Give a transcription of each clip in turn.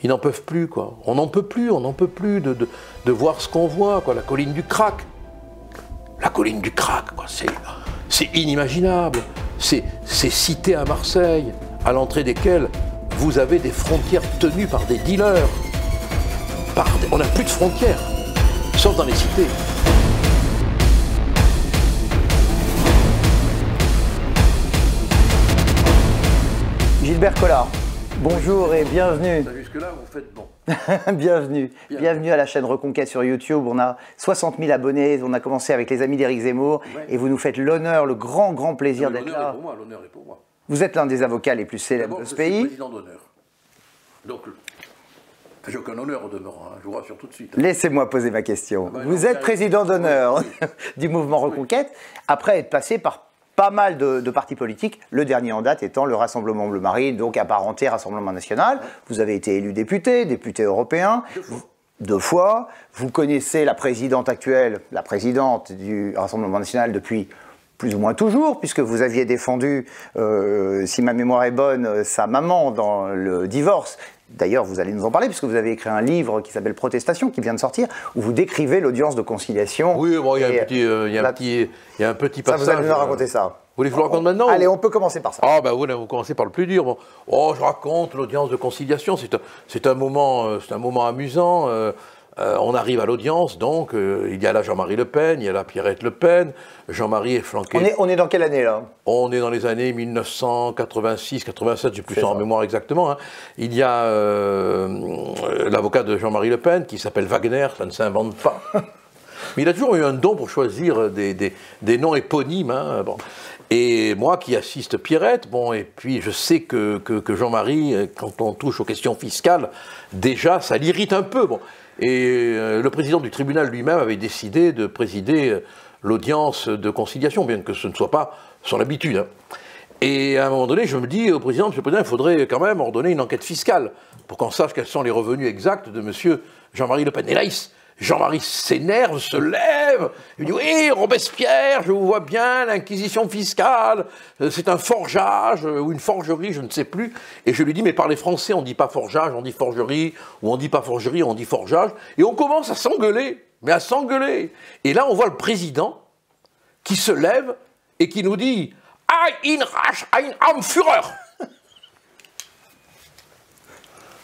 Ils n'en peuvent plus, quoi. On n'en peut plus de voir ce qu'on voit, quoi. La colline du Crac. La colline du Crac, quoi. C'est inimaginable. Ces cités à Marseille, à l'entrée desquelles vous avez des frontières tenues par des dealers. On n'a plus de frontières, sauf dans les cités. Gilbert Collard, bonjour et bienvenue. Jusque-là, vous faites bon. Bienvenue à la chaîne Reconquête sur YouTube. On a 60 000 abonnés, on a commencé avec les amis d'Éric Zemmour, ouais. Et vous nous faites l'honneur, le grand plaisir d'être là. L'honneur est pour moi. Vous êtes l'un des avocats les plus célèbres de ce pays. Je suis président d'honneur. Donc, j'ai aucun honneur au demeurant, hein, je vous rassure tout de suite. Laissez-moi poser ma question. Vous êtes président d'honneur du mouvement Reconquête, après être passé par pas mal de partis politiques, le dernier en date étant le Rassemblement Bleu Marine, donc apparenté Rassemblement National. Ouais. Vous avez été élu député européen, deux fois. Vous connaissez la présidente actuelle, la présidente du Rassemblement National depuis plus ou moins toujours, puisque vous aviez défendu, si ma mémoire est bonne, sa maman dans le divorce. D'ailleurs, vous allez nous en parler, puisque vous avez écrit un livre qui s'appelle Protestation, qui vient de sortir, où vous décrivez l'audience de conciliation. Oui, bon, il y a un petit passage. Ça, vous allez nous raconter ça. Vous voulez que je vous raconte maintenant? Allez, on peut commencer par ça. Ah, ben vous commencez par le plus dur. Bon. Oh, je raconte l'audience de conciliation, c'est un moment amusant. On arrive à l'audience, donc, il y a là Jean-Marie Le Pen, il y a là Pierrette Le Pen, Jean-Marie est flanqué... On est dans quelle année, là? On est dans les années 1986-87, j'ai plus en mémoire exactement. Hein. Il y a l'avocat de Jean-Marie Le Pen, qui s'appelle Wagner, ça ne s'invente pas. Mais il a toujours eu un don pour choisir des noms éponymes. Hein, bon. Et moi qui assiste Pierrette, bon, et puis je sais que Jean-Marie, quand on touche aux questions fiscales, déjà, ça l'irrite un peu. Bon. Et le président du tribunal lui-même avait décidé de présider l'audience de conciliation, bien que ce ne soit pas son habitude. Hein. Et à un moment donné, je me dis au président, monsieur le président, il faudrait quand même ordonner une enquête fiscale pour qu'on sache quels sont les revenus exacts de monsieur Jean-Marie Le Pen. Et là, Jean-Marie s'énerve, se lève, il dit « Oui, Robespierre, je vous vois bien, l'inquisition fiscale, c'est un forgeage ou une forgerie, je ne sais plus. » Et je lui dis « Mais par les Français, on ne dit pas forgeage, on dit forgerie, ou on ne dit pas forgerie, on dit forgeage. » Et on commence à s'engueuler, mais à s'engueuler. Et là, on voit le président qui se lève et qui nous dit « Ein Rache, ein Armführer !»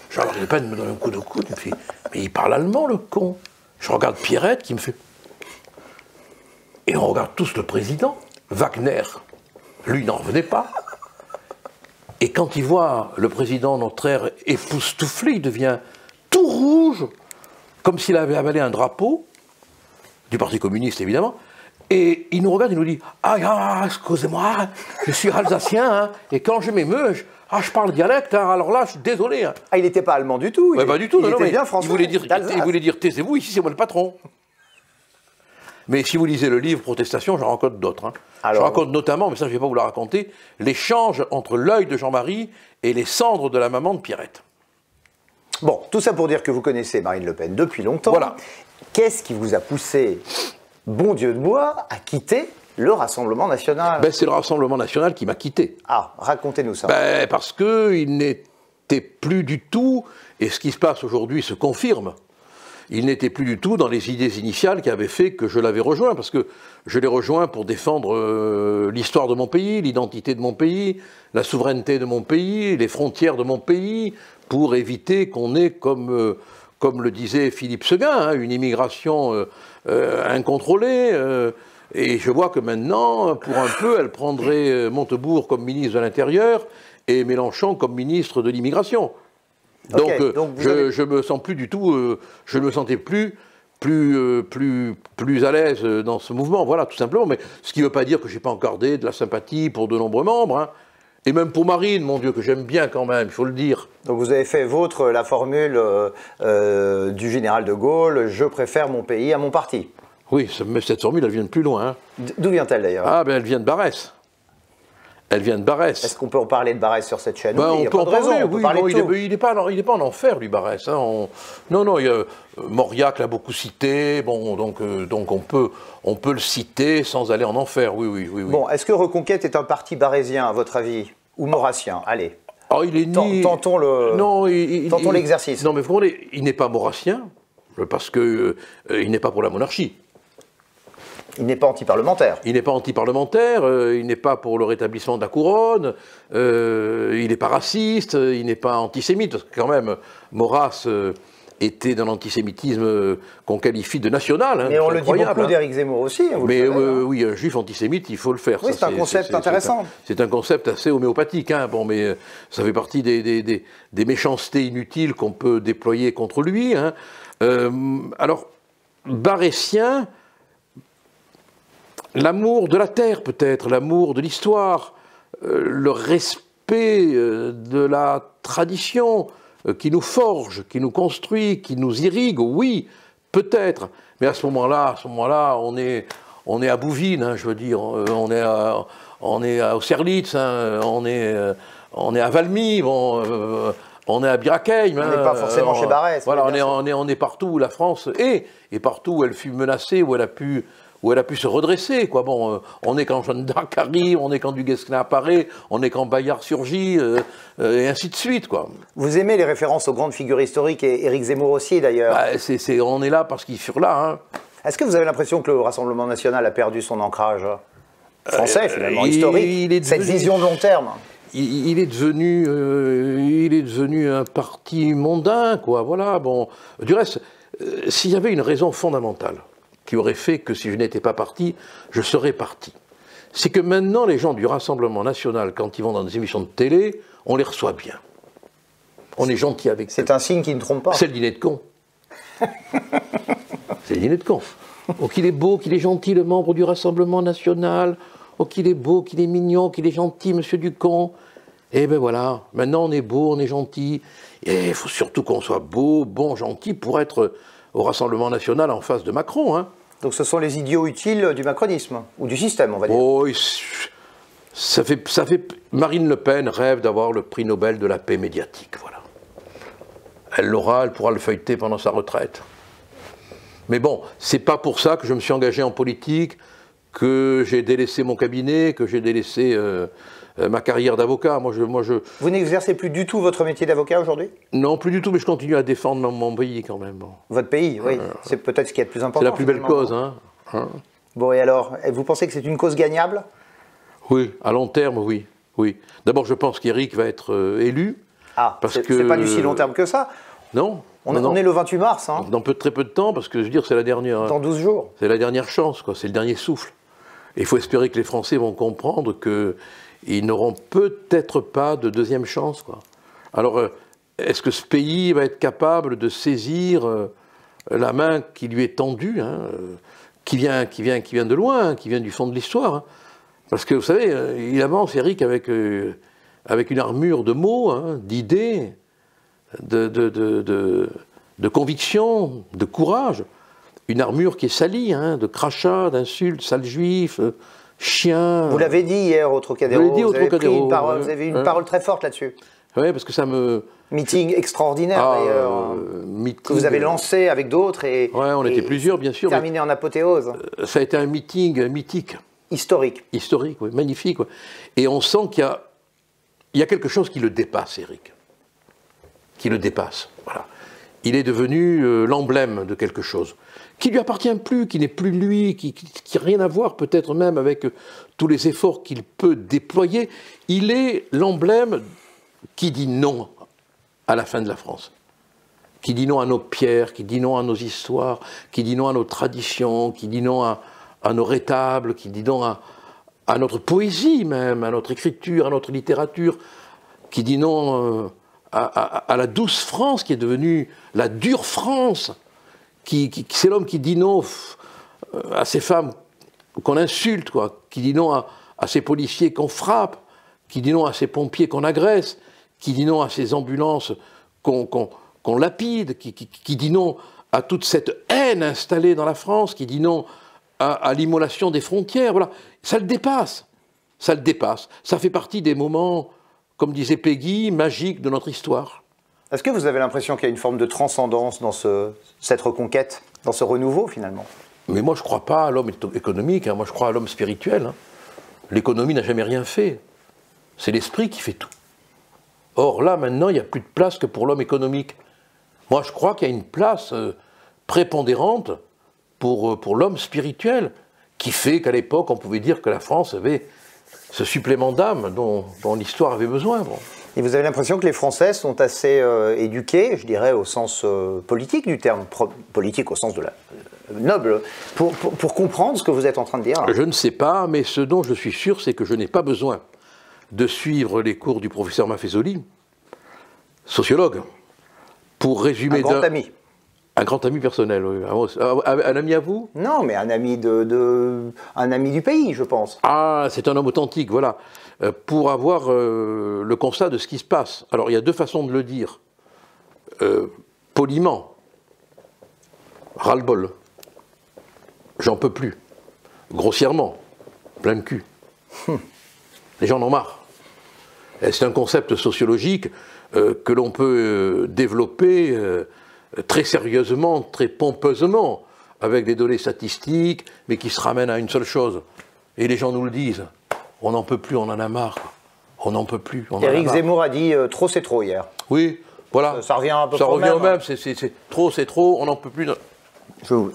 Jean-Marie Le Pen me donne un coup de coude, il me fait « Mais il parle allemand, le con !» Je regarde Pierrette qui me fait... Et on regarde tous le président. Wagner, lui, n'en revenait pas. Et quand il voit le président, notre air époustouflé, il devient tout rouge, comme s'il avait avalé un drapeau, du Parti communiste, évidemment. Et il nous regarde, il nous dit « Ah, excusez-moi, je suis alsacien, hein, et quand je m'émeus, je parle dialecte, hein, alors là, je suis désolé. Hein. » Ah, il n'était pas allemand du tout. Pas du tout, il était bien français. Il voulait dire taisez-vous, ici c'est moi le patron. Mais si vous lisez le livre Protestation, j'en raconte d'autres. Hein. Je raconte notamment, mais ça je ne vais pas vous la raconter, l'échange entre l'œil de Jean-Marie et les cendres de la maman de Pierrette. Bon, tout ça pour dire que vous connaissez Marine Le Pen depuis longtemps. Voilà. Qu'est-ce qui vous a poussé, bon Dieu de bois, à quitter le Rassemblement National? C'est le Rassemblement National qui m'a quitté. Ah, racontez-nous ça. Parce qu'il n'était plus du tout, et ce qui se passe aujourd'hui se confirme, il n'était plus du tout dans les idées initiales qui avaient fait que je l'avais rejoint, parce que je l'ai rejoint pour défendre l'histoire de mon pays, l'identité de mon pays, la souveraineté de mon pays, les frontières de mon pays, pour éviter qu'on ait, comme le disait Philippe Seguin, hein, une immigration incontrôlée. Et je vois que maintenant, pour un peu, elle prendrait Montebourg comme ministre de l'Intérieur et Mélenchon comme ministre de l'Immigration. Okay, donc je me sens plus du tout, je me sentais plus à l'aise dans ce mouvement, voilà, tout simplement. Mais ce qui ne veut pas dire que je n'ai pas encore de la sympathie pour de nombreux membres, hein. Et même pour Marine, mon Dieu, que j'aime bien quand même, il faut le dire. Donc vous avez fait vôtre la formule du général de Gaulle, je préfère mon pays à mon parti. Oui, mais cette formule, elle vient de plus loin. Hein. D'où vient-elle d'ailleurs? Ah, elle vient de Barès. Elle vient de Barès. Est-ce qu'on peut en parler de Barès sur cette chaîne? On peut en parler, oui. Il n'est pas en enfer, lui, Barès. Hein. Non, Mauriac l'a beaucoup cité, bon, donc on peut le citer sans aller en enfer, oui. Bon, est-ce que Reconquête est un parti barésien, à votre avis? Ou maurassien? Allez. Oh, il est ni... Tentons l'exercice. Non, mais vous comprenez, il n'est pas maurassien, parce qu'il n'est pas pour la monarchie. Il n'est pas anti-parlementaire. Il n'est pas anti-parlementaire, il n'est pas pour le rétablissement de la couronne, il n'est pas raciste, il n'est pas antisémite, parce que quand même, Maurras était dans l'antisémitisme qu'on qualifie de national. Hein, mais on le dit beaucoup d'Éric Zemmour aussi. Mais oui, un juif antisémite, il faut le faire. Oui, c'est un concept intéressant. C'est un concept assez homéopathique, hein, bon, mais ça fait partie des méchancetés inutiles qu'on peut déployer contre lui. Hein. Alors, Barrésien, l'amour de la terre peut-être, l'amour de l'histoire, le respect de la tradition qui nous forge, qui nous construit, qui nous irrigue, oui, peut-être. Mais à ce moment-là, on est à Bouvines, hein, je veux dire, on est à Austerlitz, hein, on est à Valmy, bon, on est à Birakeim. On n'est pas forcément chez Barrès. Voilà, on est partout où la France est, et partout où elle fut menacée, où elle a pu se redresser, quoi. Bon, on est quand Jeanne d'Arc arrive, on est quand Du Guesclin apparaît, on est quand Bayard surgit, et ainsi de suite, quoi. Vous aimez les références aux grandes figures historiques, et Éric Zemmour aussi, d'ailleurs. Bah, on est là parce qu'ils furent là, hein. Est-ce que vous avez l'impression que le Rassemblement national a perdu son ancrage français, finalement, historique, cette vision de long terme? Il est devenu un parti mondain, quoi, voilà, bon. Du reste, s'il y avait une raison fondamentale qui aurait fait que si je n'étais pas parti, je serais parti. C'est que maintenant, les gens du Rassemblement national, quand ils vont dans des émissions de télé, on les reçoit bien. On est gentil avec eux. C'est un signe qui ne trompe pas. C'est le dîner de con. C'est le dîner de con. Oh, qu'il est beau, qu'il est gentil, le membre du Rassemblement national. Oh, qu'il est beau, qu'il est mignon, qu'il est gentil, monsieur Ducon. Et ben voilà, maintenant on est beau, on est gentil. Et il faut surtout qu'on soit beau, bon, gentil pour être au Rassemblement national en face de Macron, hein. Donc ce sont les idiots utiles du macronisme, ou du système, on va dire. Oh, ça fait... Marine Le Pen rêve d'avoir le prix Nobel de la paix médiatique, voilà. Elle l'aura, elle pourra le feuilleter pendant sa retraite. Mais bon, c'est pas pour ça que je me suis engagé en politique, que j'ai délaissé mon cabinet, que j'ai délaissé ma carrière d'avocat. Vous n'exercez plus du tout votre métier d'avocat aujourd'hui? Non, plus du tout, mais je continue à défendre mon pays quand même. Bon. Votre pays, oui. C'est peut-être ce qui est le plus important. C'est la plus belle cause. Hein. Bon, et alors, vous pensez que c'est une cause gagnable? Oui, à long terme, oui. Oui. D'abord, je pense qu'Éric va être élu. Ah, c'est pas du si long terme que ça. Non. On est le 28 mars. Hein. Dans très peu de temps, parce que je veux dire, c'est la dernière... Dans 12 jours. C'est la dernière chance, quoi. C'est le dernier souffle. Et il faut espérer que les Français vont comprendre qu'ils n'auront peut-être pas de deuxième chance, quoi. Alors, est-ce que ce pays va être capable de saisir la main qui lui est tendue, hein, qui vient de loin, hein, qui vient du fond de l'histoire, hein. Parce que, vous savez, il avance, Éric, avec une armure de mots, hein, d'idées, de conviction, de courage. Une armure qui est salie, hein, de crachats, d'insultes, sales juifs, chiens. Vous l'avez dit hier au Trocadéro. Vous avez une parole très forte là-dessus. Oui, parce que ça me... Meeting extraordinaire d'ailleurs, que vous avez lancé avec d'autres. Oui, on était plusieurs, bien sûr. Terminé en apothéose. Ça a été un meeting mythique. Historique. Historique, oui, magnifique. Ouais. Et on sent qu'il y a quelque chose qui le dépasse, Éric. Qui le dépasse, voilà. Il est devenu l'emblème de quelque chose qui ne lui appartient plus, qui n'est plus lui, qui n'a rien à voir peut-être même avec tous les efforts qu'il peut déployer. Il est l'emblème qui dit non à la fin de la France, qui dit non à nos pierres, qui dit non à nos histoires, qui dit non à nos traditions, qui dit non à nos rétables, qui dit non à notre poésie même, à notre écriture, à notre littérature, qui dit non à la douce France qui est devenue la dure France. C'est l'homme qui dit non à ces femmes qu'on insulte, quoi, qui dit non à ces policiers qu'on frappe, qui dit non à ces pompiers qu'on agresse, qui dit non à ces ambulances qu'on lapide, qui dit non à toute cette haine installée dans la France, qui dit non à l'immolation des frontières. Voilà. Ça le dépasse. Ça le dépasse. Ça fait partie des moments, comme disait Péguy, magiques de notre histoire. Est-ce que vous avez l'impression qu'il y a une forme de transcendance dans cette reconquête, dans ce renouveau finalement? Mais moi je ne crois pas à l'homme économique, hein. Moi je crois à l'homme spirituel. Hein. L'économie n'a jamais rien fait. C'est l'esprit qui fait tout. Or là, maintenant, il n'y a plus de place que pour l'homme économique. Moi, je crois qu'il y a une place prépondérante pour l'homme spirituel, qui fait qu'à l'époque, on pouvait dire que la France avait ce supplément d'âme dont l'histoire avait besoin. Bon. Et vous avez l'impression que les Français sont assez éduqués, je dirais au sens politique du terme, politique au sens de la noble, pour comprendre ce que vous êtes en train de dire? Je ne sais pas, mais ce dont je suis sûr, c'est que je n'ai pas besoin de suivre les cours du professeur Maffezoli, sociologue, pour résumer... Un grand ami. Un grand ami personnel, oui. Un ami à vous? Non, mais un ami, un ami du pays, je pense. Ah, c'est un homme authentique, voilà. Pour avoir le constat de ce qui se passe. Alors, il y a deux façons de le dire. Poliment. Ras-le-bol. J'en peux plus. Grossièrement. Plein de cul. Les gens en ont marre. C'est un concept sociologique que l'on peut développer très sérieusement, très pompeusement, avec des données statistiques, mais qui se ramènent à une seule chose. Et les gens nous le disent. On n'en peut plus, on en a marre. On n'en peut plus. Éric Zemmour a dit trop c'est trop hier. Oui, voilà. Ça revient un peu ça revient au même. C'est trop, on n'en peut plus.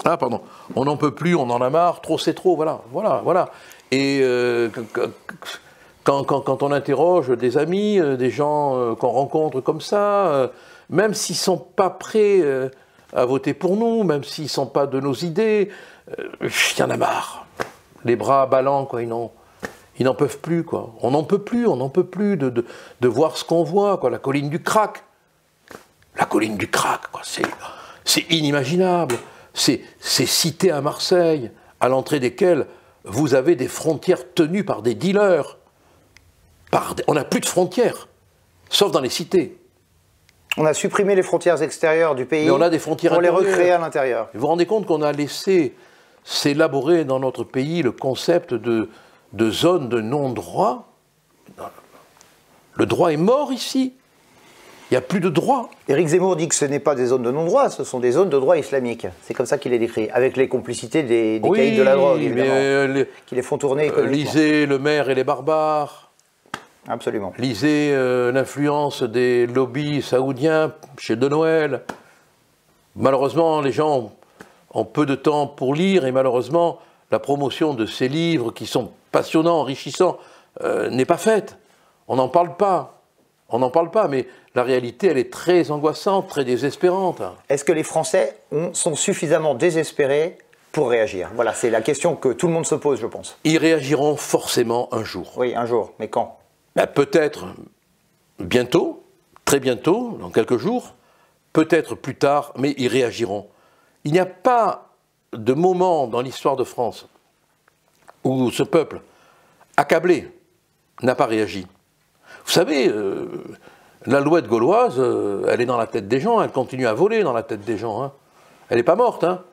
Ah, pardon. On n'en peut plus, on en a marre. Trop c'est trop, voilà. Et quand on interroge des amis, des gens qu'on rencontre comme ça, même s'ils ne sont pas prêts à voter pour nous, même s'ils ne sont pas de nos idées, il y en a marre. Les bras ballants, quoi, ils n'en peuvent plus, quoi. On n'en peut plus de voir ce qu'on voit, quoi. La colline du crack. La colline du crack, quoi. C'est inimaginable. Ces cités à Marseille, à l'entrée desquelles vous avez des frontières tenues par des dealers. On n'a plus de frontières, sauf dans les cités. On a supprimé les frontières extérieures du pays. Mais on a des frontières pour les recréer à l'intérieur. Vous vous rendez compte qu'on a laissé s'élaborer dans notre pays le concept de zone de non-droit? Le droit est mort ici. Il n'y a plus de droit. Éric Zemmour dit que ce n'est pas des zones de non-droit, ce sont des zones de droit islamique. C'est comme ça qu'il est décrit, avec les complicités des caïds de la drogue, évidemment, qui les font tourner économiquement. Lisez Le Maire et les barbares. Absolument. Lisez l'influence des lobbies saoudiens chez De Noël. Malheureusement, les gens ont peu de temps pour lire et malheureusement, la promotion de ces livres qui sont passionnants, enrichissants, n'est pas faite. On n'en parle pas. On n'en parle pas, mais la réalité, elle est très angoissante, très désespérante. Est-ce que les Français sont suffisamment désespérés pour réagir? Voilà, c'est la question que tout le monde se pose, je pense. Ils réagiront forcément un jour. Oui, un jour, mais quand? Ben, peut-être bientôt, très bientôt, dans quelques jours, peut-être plus tard, mais ils réagiront. Il n'y a pas de moment dans l'histoire de France où ce peuple, accablé, n'a pas réagi. Vous savez, l'alouette gauloise, elle est dans la tête des gens, elle continue à voler dans la tête des gens. Hein. Elle n'est pas morte. Hein.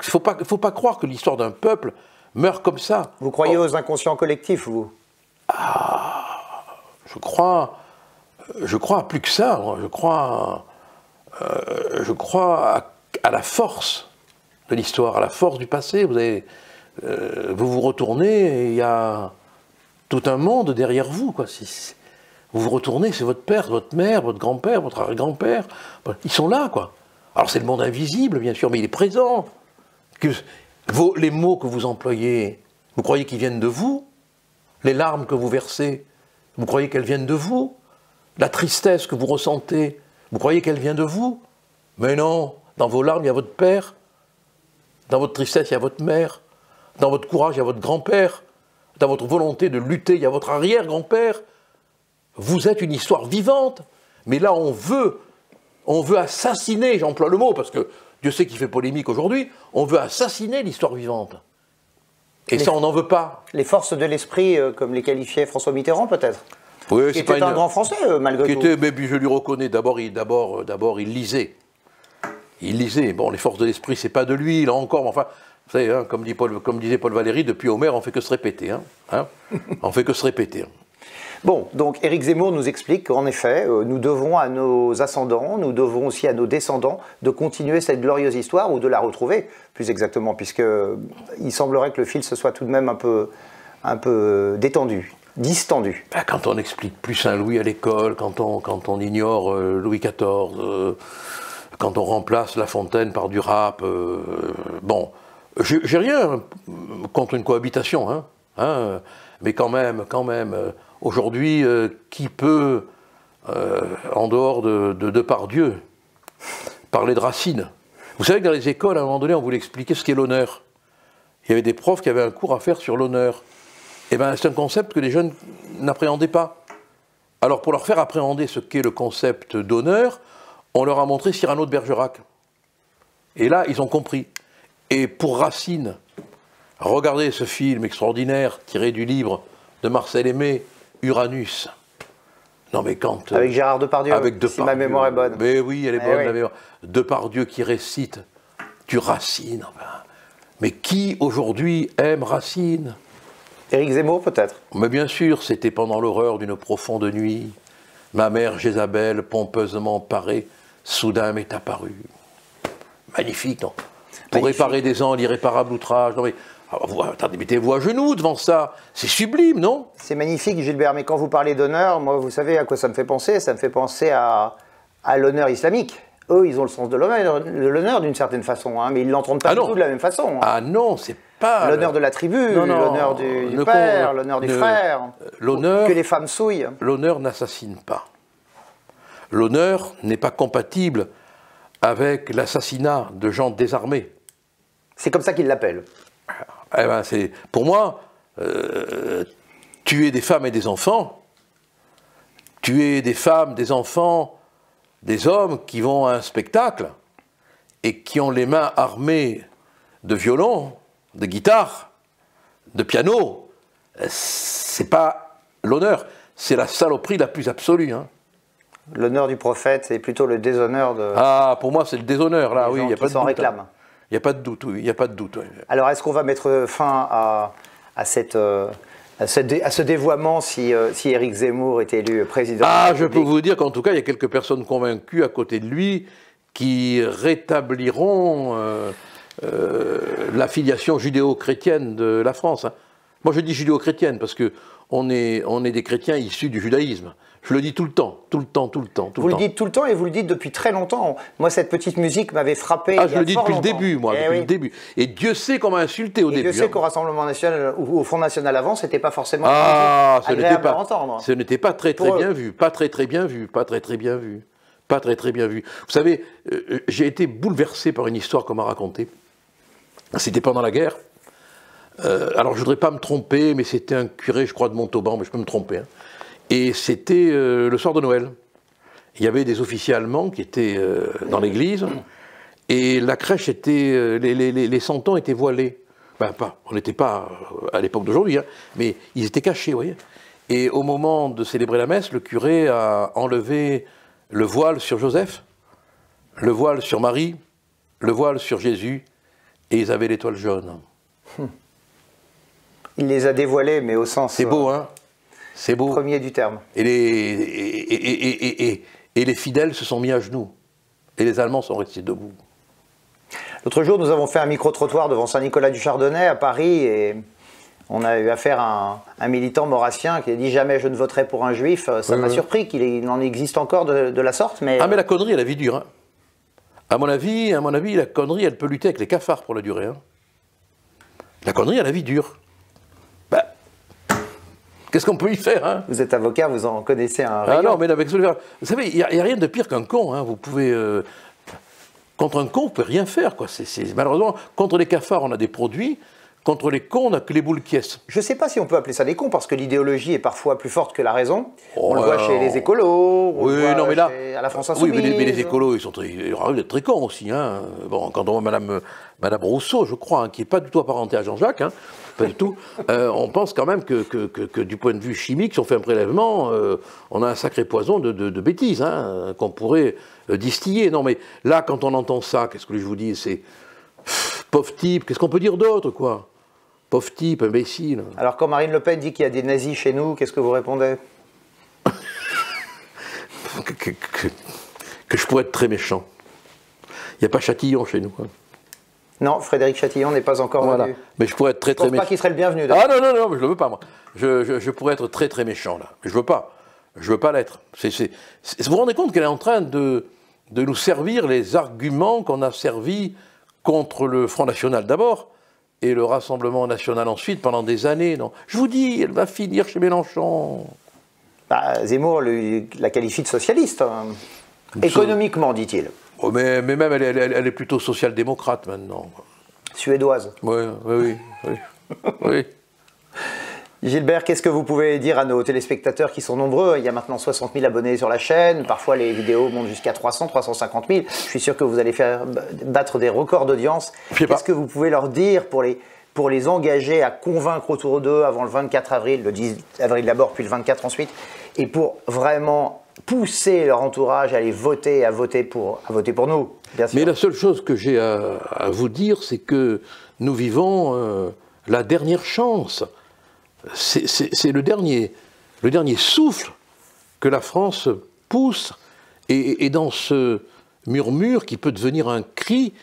Il ne faut pas croire que l'histoire d'un peuple meurt comme ça. Vous croyez aux inconscients collectifs, vous? Je crois à plus que ça. Moi. Je crois à la force de l'histoire, à la force du passé. Vous vous retournez et il y a tout un monde derrière vous, quoi. Vous vous retournez, c'est votre père, votre mère, votre grand-père, votre arrière-grand-père. Ils sont là, quoi. Alors c'est le monde invisible, bien sûr, mais il est présent. Les mots que vous employez, vous croyez qu'ils viennent de vous? Les larmes que vous versez, vous croyez qu'elles viennent de vous? La tristesse que vous ressentez, vous croyez qu'elle vient de vous? Mais non, dans vos larmes, il y a votre père. Dans votre tristesse, il y a votre mère. Dans votre courage, il y a votre grand-père. Dans votre volonté de lutter, il y a votre arrière-grand-père. Vous êtes une histoire vivante, mais là on veut assassiner, j'emploie le mot parce que Dieu sait qu'il fait polémique aujourd'hui, on veut assassiner l'histoire vivante. Et ça on n'en veut pas. Les forces de l'esprit, comme les qualifiait François Mitterrand peut-être? Oui, qui était un grand Français malgré tout. Mais je lui reconnais, d'abord il lisait. Il lisait, bon les forces de l'esprit c'est pas de lui, là encore, mais enfin, vous savez, hein, comme disait Paul Valéry, depuis Homère on fait que se répéter. Hein, on fait que se répéter. Bon, donc Éric Zemmour nous explique qu'en effet, nous devons à nos ascendants, nous devons aussi à nos descendants de continuer cette glorieuse histoire ou de la retrouver, plus exactement, puisqu'il semblerait que le fil se soit tout de même un peu détendu. Distendu. Ben, quand on n'explique plus Saint-Louis à l'école, quand on ignore Louis XIV, quand on remplace La Fontaine par du rap, bon, j'ai rien contre une cohabitation, hein, mais quand même, aujourd'hui, qui peut, en dehors de Depardieu, parler de Racine? Vous savez que dans les écoles, à un moment donné, on voulait expliquer ce qu'est l'honneur. Il y avait des profs qui avaient un cours à faire sur l'honneur. Eh bien, c'est un concept que les jeunes n'appréhendaient pas. Alors, pour leur faire appréhender ce qu'est le concept d'honneur, on leur a montré Cyrano de Bergerac. Et là, ils ont compris. Et pour Racine, regardez ce film extraordinaire tiré du livre de Marcel Aimé, Uranus. Non mais quand... Avec Gérard Depardieu, si ma mémoire est bonne. Mais oui, elle est bonne, la mémoire. Depardieu qui récite du Racine. Enfin, mais qui aujourd'hui aime Racine? Éric Zemmour peut-être? Mais bien sûr, c'était pendant l'horreur d'une profonde nuit. Ma mère Jézabel, pompeusement parée, soudain m'est apparue. Magnifique, non? Pour réparer des ans l'irréparable outrage. Non mais, attendez, mettez-vous à genoux devant ça. C'est sublime, non? C'est magnifique, Gilbert, mais quand vous parlez d'honneur, moi, vous savez à quoi ça me fait penser? Ça me fait penser à l'honneur islamique. Eux, ils ont le sens de l'honneur d'une certaine façon, hein, mais ils ne l'entendent pas du tout de la même façon. Hein. Ah non, c'est pas... L'honneur de la tribu, l'honneur du père, l'honneur du frère, l'honneur, que les femmes souillent. L'honneur n'assassine pas. L'honneur n'est pas compatible avec l'assassinat de gens désarmés. C'est comme ça qu'ils l'appellent. Eh ben, pour moi, tuer des femmes et des enfants, tuer des femmes, des enfants, des hommes qui vont à un spectacle et qui ont les mains armées de violon, de guitare, de piano, c'est pas l'honneur, c'est la saloperie la plus absolue. Hein. L'honneur du prophète, c'est plutôt le déshonneur de... Ah, pour moi, c'est le déshonneur, là, oui, il n'y a pas de doute. Réclament. Il n'y a pas de doute, oui, il n'y a pas de doute. Oui. Alors, est-ce qu'on va mettre fin à ce dévoiement si Éric Zemmour est élu président? Ah, je peux vous dire qu'en tout cas, il y a quelques personnes convaincues à côté de lui qui rétabliront la filiation judéo-chrétienne de la France. Hein. Moi, je dis judéo-chrétienne parce qu'on est des chrétiens issus du judaïsme. Je le dis tout le temps. Vous le dites tout le temps et vous le dites depuis très longtemps. Moi, cette petite musique m'avait frappé. Ah, je le dis depuis le début, moi, depuis le début. Et Dieu sait qu'on m'a insulté au début. Dieu sait qu'au Rassemblement National ou au Front National avant, c'était pas forcément agréable à entendre. Ce n'était pas très bien vu. Pas très bien vu. Vous savez, j'ai été bouleversé par une histoire qu'on m'a racontée. C'était pendant la guerre. Alors, je voudrais pas me tromper, mais c'était un curé, je crois, de Montauban, mais je peux me tromper. Hein. Et c'était le soir de Noël. Il y avait des officiers allemands qui étaient dans l'église, et la crèche était... les santons étaient voilés. Ben, on n'était pas à l'époque d'aujourd'hui, hein, mais ils étaient cachés, vous voyez. Et au moment de célébrer la messe, le curé a enlevé le voile sur Joseph, le voile sur Marie, le voile sur Jésus, et ils avaient l'étoile jaune. Il les a dévoilés, mais au sens... C'est beau, hein? C'est beau. Premier du terme. Et les fidèles se sont mis à genoux. Et les Allemands sont restés debout. L'autre jour, nous avons fait un micro-trottoir devant Saint-Nicolas-du-Chardonnay à Paris et on a eu affaire à un militant maurassien qui a dit « Jamais je ne voterai pour un juif ». Ça m'a surpris qu'il en existe encore de la sorte. Mais... Ah mais la connerie, elle a vie dure. Hein. À mon avis, la connerie, elle peut lutter avec les cafards pour la durée. Hein. La connerie, elle a vie dure. Qu'est-ce qu'on peut y faire, hein? Vous êtes avocat, vous en connaissez un rayon. Ah non, mais avec vous savez, il n'y a rien de pire qu'un con. Hein. Vous pouvez... contre un con, vous ne pouvez rien faire. Quoi. Malheureusement, contre les cafards, on a des produits. Contre les cons, on n'a que les boules quies. Je ne sais pas si on peut appeler ça des cons, parce que l'idéologie est parfois plus forte que la raison. On le voit chez les écolos, on le voit à la France Insoumise. Oui, mais les écolos, ils sont très cons aussi. Hein. Bon, quand on voit Madame Rousseau, je crois, hein, qui n'est pas du tout apparentée à Jean-Jacques, hein, pas du tout, on pense quand même que du point de vue chimique, si on fait un prélèvement, on a un sacré poison de bêtises hein, qu'on pourrait distiller. Non, mais là, quand on entend ça, qu'est-ce que je vous dis? C'est pauvre type, qu'est-ce qu'on peut dire d'autre, quoi? Pauvre type, imbécile. Alors, quand Marine Le Pen dit qu'il y a des nazis chez nous, qu'est-ce que vous répondez? que je pourrais être très méchant. Il n'y a pas Chatillon chez nous. Hein. Non, Frédéric Chatillon n'est pas encore venu. Mais je pourrais être très méchant. Je ne pense pas qu'il serait le bienvenu. Ah non, mais je ne le veux pas, moi. je pourrais être très très méchant là, mais je veux pas. Je veux pas l'être. Vous vous rendez compte qu'elle est en train de nous servir les arguments qu'on a servis contre le Front National d'abord et le Rassemblement National ensuite pendant des années. Non, je vous dis, elle va finir chez Mélenchon. Bah, Zemmour la qualifie de socialiste, hein. Économiquement, dit-il. Oh, mais même elle est plutôt social-démocrate maintenant. Suédoise. Oui, oui, oui. Oui. Gilbert, qu'est-ce que vous pouvez dire à nos téléspectateurs qui sont nombreux? Il y a maintenant 60 000 abonnés sur la chaîne. Parfois, les vidéos montent jusqu'à 300, 350 000. Je suis sûr que vous allez faire battre des records d'audience. Qu'est-ce que vous pouvez leur dire pour les engager à convaincre autour d'eux avant le 24 avril, le 10 avril d'abord, puis le 24 ensuite, et pour vraiment pousser leur entourage à aller voter, à voter pour nous, bien sûr. Mais la seule chose que j'ai à vous dire, c'est que nous vivons la dernière chance. C'est le dernier souffle que la France pousse, et dans ce murmure qui peut devenir un cri,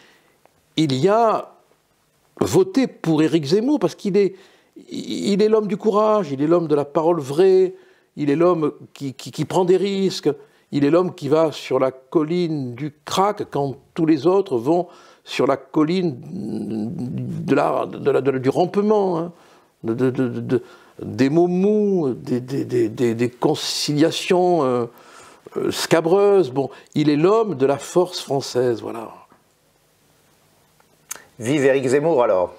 il y a voter pour Éric Zemmour, parce qu'il est l'homme du courage, il est l'homme de la parole vraie, il est l'homme qui prend des risques, il est l'homme qui va sur la colline du crack quand tous les autres vont sur la colline du rampement, hein. Des mots mous, des conciliations scabreuses. Bon, il est l'homme de la force française, voilà. Vive Éric Zemmour alors.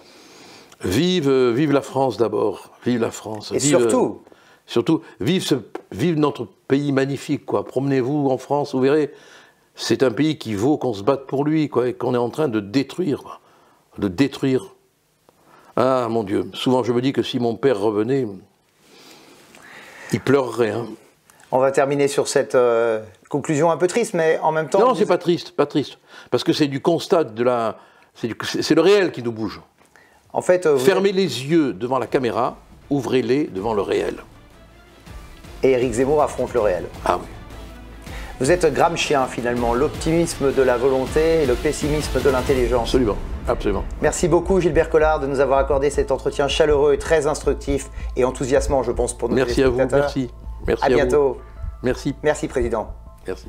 Vive la France d'abord, vive la France. Et surtout, vive notre pays magnifique, quoi. Promenez-vous en France, vous verrez, c'est un pays qui vaut qu'on se batte pour lui, quoi, et qu'on est en train de détruire, quoi. De détruire. Ah, mon Dieu, souvent je me dis que si mon père revenait, il pleurerait. Hein. On va terminer sur cette conclusion un peu triste, mais en même temps... Non, c'est pas triste, parce que c'est du constat c'est le réel qui nous bouge. En fait, fermez les yeux devant la caméra, ouvrez-les devant le réel. Et Éric Zemmour affronte le réel. Ah oui. Vous êtes Gramscien finalement, l'optimisme de la volonté et le pessimisme de l'intelligence. Absolument, absolument. Merci beaucoup Gilbert Collard de nous avoir accordé cet entretien chaleureux et très instructif et enthousiasmant, je pense, pour nos téléspectateurs. Merci à vous, merci. Merci à bientôt. Merci. Merci Président. Merci.